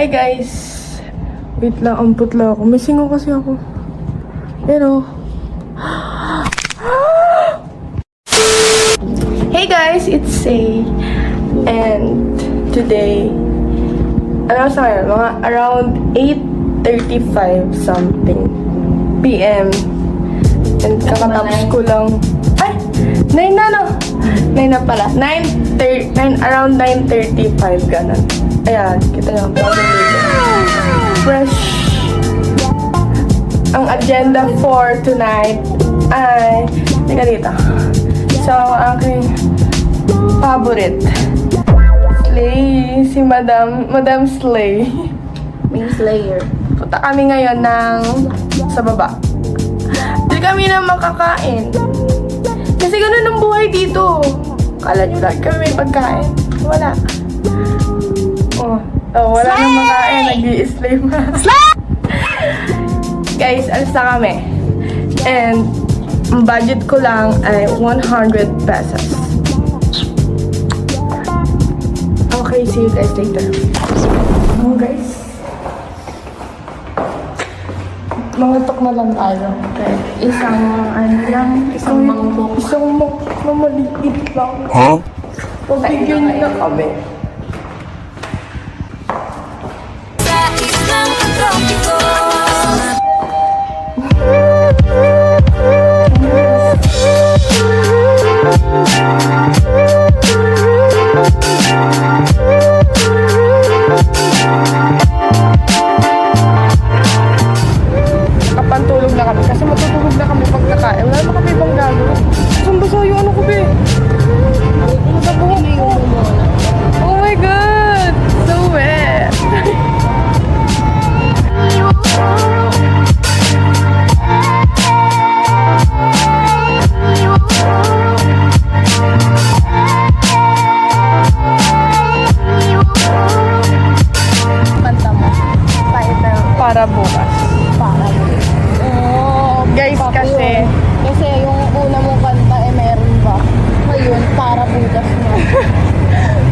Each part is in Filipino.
Hi guys! Wait lang, amput lang ako. May singaw kasi ako. Pero... Hey guys! It's Say. And today... Ano sa ngayon? Mga around 8:35 something PM. And kakatapos ko lang... Ay! 9 na no! 9 na pala. Around 9:35 ganun. Ayan, kita nyo. Fresh. Ang agenda for tonight ay, teka dito. So, aking favorite. Slay. Si Madam Slay. May Slayer. Punta kami ngayon sa baba. Hindi kami na makakain. Kasi ganun ang buhay dito. Kala nyo lang kami may pagkain. Wala. Wala nang makain. Nag-i-slay pa. Guys, alis na kami. And, ang budget ko lang ay 100 pesos. Okay, see you guys later. Oh, guys. Mangatok na lang tayo. Okay. Isang mangkok. Isang mamaliit lang. Huh? Pagpigyan niyo na kami. Kapantulog na kami kasi matutulog na kami pagkakain. Wala na kami ibang gagawin. Basa yung ano ko, be. Sa buhok ko. Oh my God! So wet! Kanta mo. Para bukas. Oh, Guys, kasi... Kasi yung una mong kanta meron ba? Ngayon, para bukas na.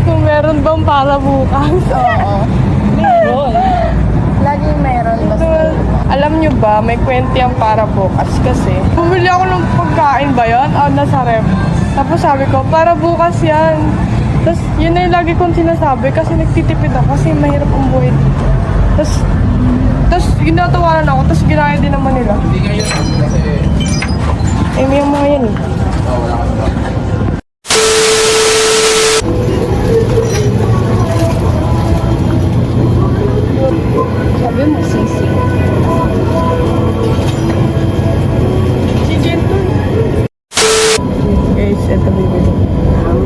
Kung meron bang para bukas? Oo. Meron. Laging meron basta. Alam nyo ba, may kwento yung para bukas kasi bumili ako ng pagkain ba yun? O, nasa ref. Tapos sabi ko, para bukas yan. Tapos yun na yung lagi kong sinasabi kasi nagtitipid ako kasi mahirap ang buhay dito. Tapos ginatawanan ako, tapos ginaya din naman nila. Hindi ngayon kasi... Eh, may mga yan eh. wala ka ba? Sabi mo, sisi. Si Gento. Guys, ito bibili. Ano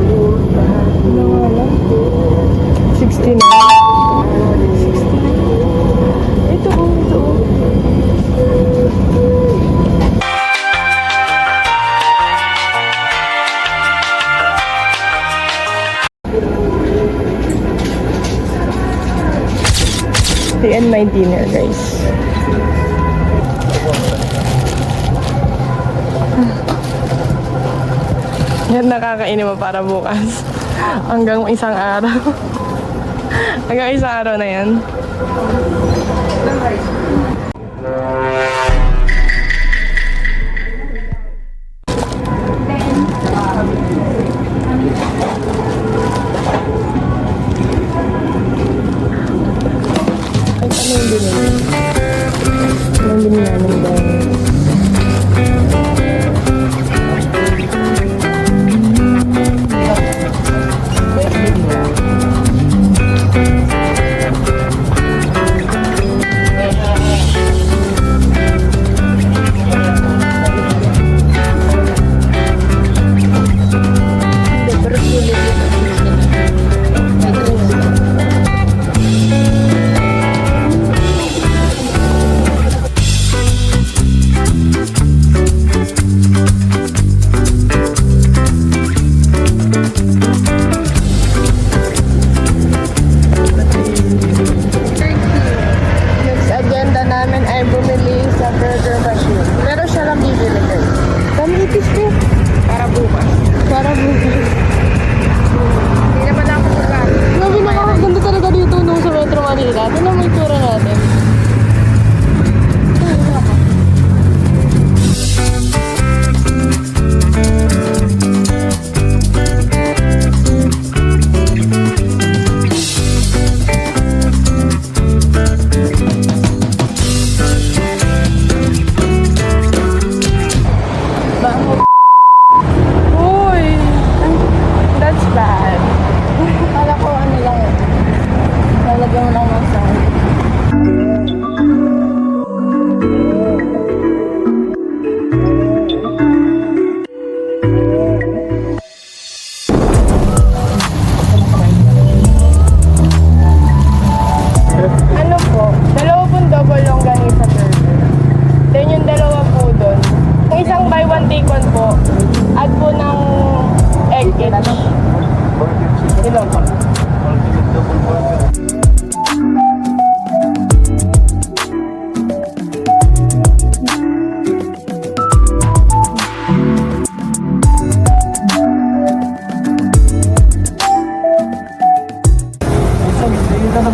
nga lang? 69. 69. Ito oh, ito oh. And my dinner, guys. Yan, nakakainin mo para bukas. Hanggang isang araw. Hanggang isang araw na yan. Ano yung binili? Ano yung binili namin dahil? Pero sulit yun. Halika, ito na mo yung tura natin. Uy! That's bad. Kala ko ano lang eh. Lalagyan mo lang ng sound. Ano po? Dalawa pong double longganisa burger. Then yung dalawa po doon. Yung isang buy one take one po. Add po ng egg each. Ilan po?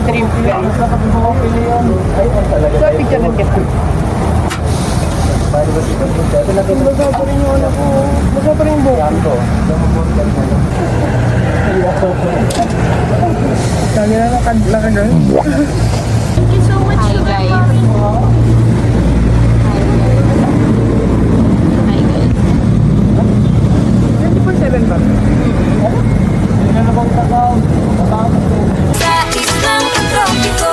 Trip guys. So, picture na kita. Basa pa rin yung ano ko. Basa pa rin yung buhok. Sabi na nakagano'n. Thank you so much. Hi guys. Hi guys. 24/7 ba? Sa islang tropiko.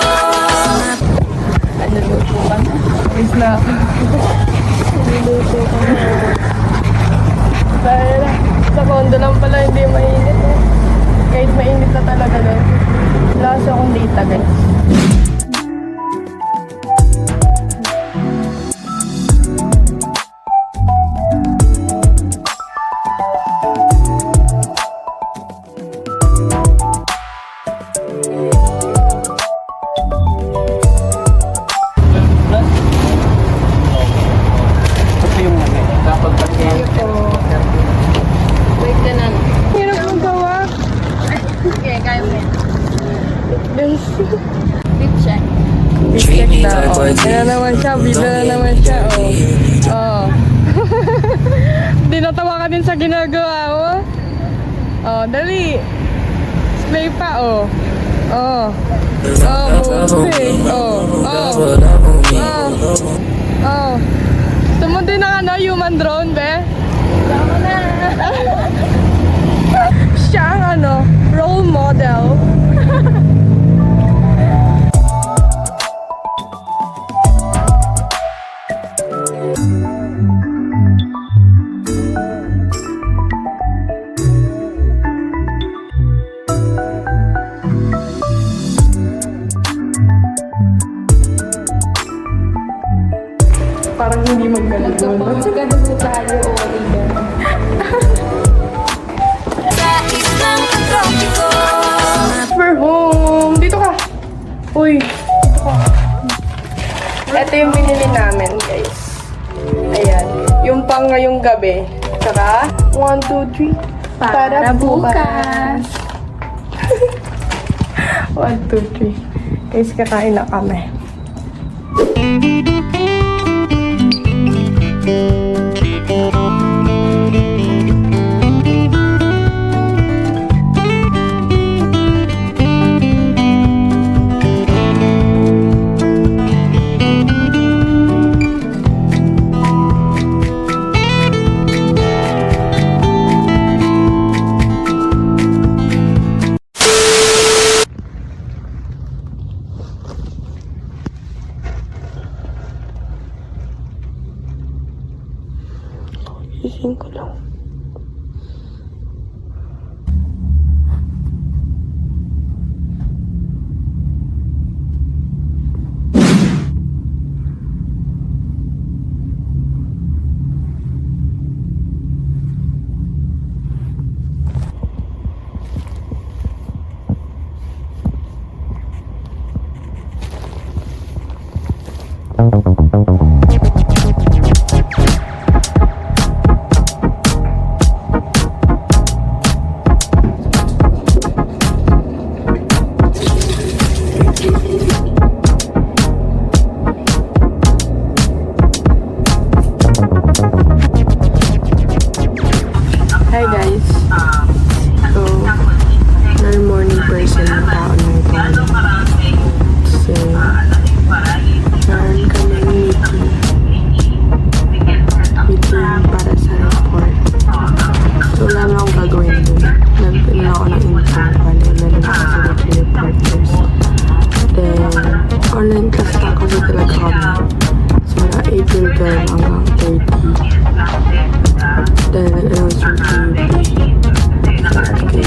Ano luto ka na? Is na. Luto ka na. Dahil sa condo lang pala hindi mainit eh. Kahit mainit na talaga doon. Wala kasi akong data guys. Dapat kasi Wait ka na. Hirap mong gawa. Okay, kaya mo yan. Guys. Lip check. Check na. Oh. Kaya naman siya. Bida na naman siya. Oh. Oh. Di natawa ka din sa ginagawa mo. Oh, dali. Display pa, oh. Oh. Oh, moving. Oh. Oh. Oh. Oh. Gusto mo din ng ano, human drone, be? Tama na. Siya ang ano, role model. Parang hindi maggaling. Sigado po tayo, Oliver. Sa islang tropiko. We're home! Dito ka! Uy! Dito ka. Ito yung binili namin, guys. Ayan. Yung pang ngayong gabi. Saka, 1, 2, 3. Para bukas. 1, 2, 3. Guys, kakain na kami. Hihin ko lang. Online class lang kasi talaga kami. Simula April 12 hanggang 30. Dahil nag-announce yung PUP. Okay.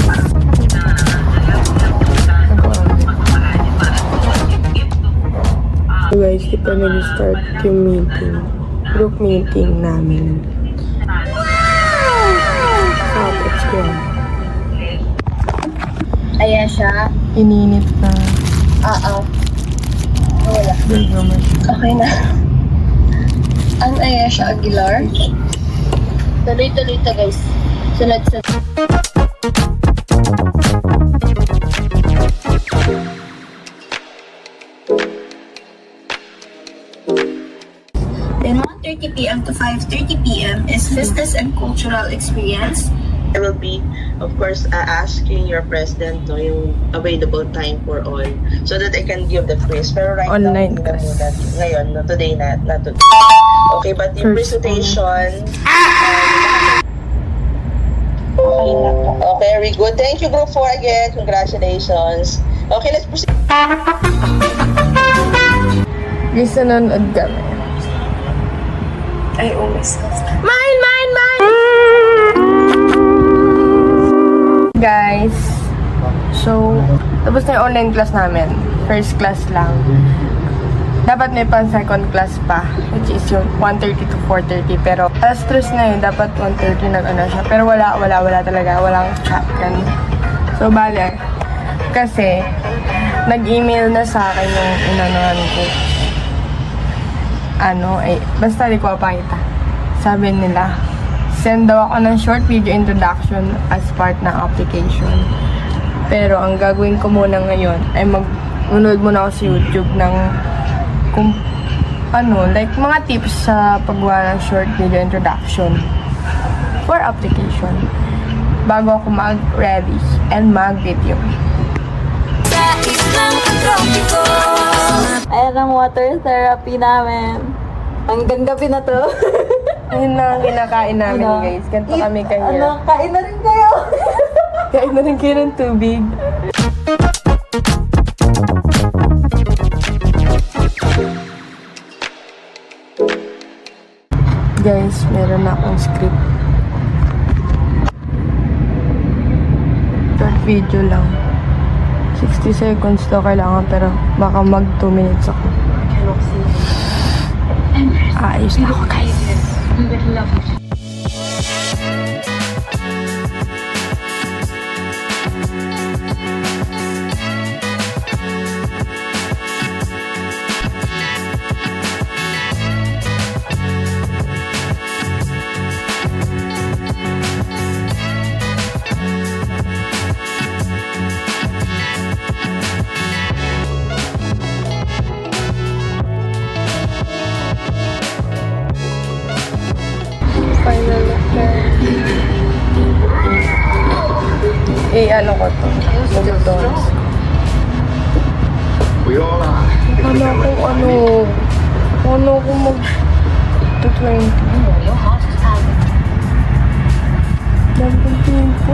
So guys, di pa nag-start yung meeting. Group meeting namin. Let's go. Ayan siya. Ininit na. Wala. Okay na. Ang Ayesha Aguilar. Tuloy-tuloy to guys. Sunod sa... Then 1:30 p.m. to 5:30 p.m. is business and cultural experience. I will be, of course, asking your president no, yung available time for all so that I can give the quiz. Pero right Online now, class. ngayon, no, today not today. Okay, but yung First presentation, okay, very good. Thank you, Group 4 again. Congratulations. Okay, let's proceed. Guys, nanonood kami. I always love that. Mine! Guys, so, tapos na yung online class namin. First class lang. Dapat may pang second class pa, which is yung 1:30 to 4:30. Pero, alas 3 na yun, dapat 1:30 nag-ano siya. Pero wala talaga. Walang chat yan. So, bale, kasi, nag-email na sa akin yung inanohan ko. Basta di ko papakita. Sabi nila, send daw ako ng short video introduction as part ng application. Pero ang gagawin ko muna ngayon ay mag-unod muna ako sa YouTube ng like mga tips sa paggawa ng short video introduction for application bago ako mag-ready and mag-video. Sa islang tropiko. Ayan ang water therapy namin. Hanggang gabi na to. Ayun na ang kinakain namin guys. Ganito kami kahirap. Kain na rin kayo. Kain na rin kayo ng tubig. Guys, meron na akong script. Short video lang. 60 seconds to kailangan pero baka mag 2 minutes ako. Ayos na ako guys. Final look na. Ano ko to? Mag-dons. Ano kung mag-20? Damping po.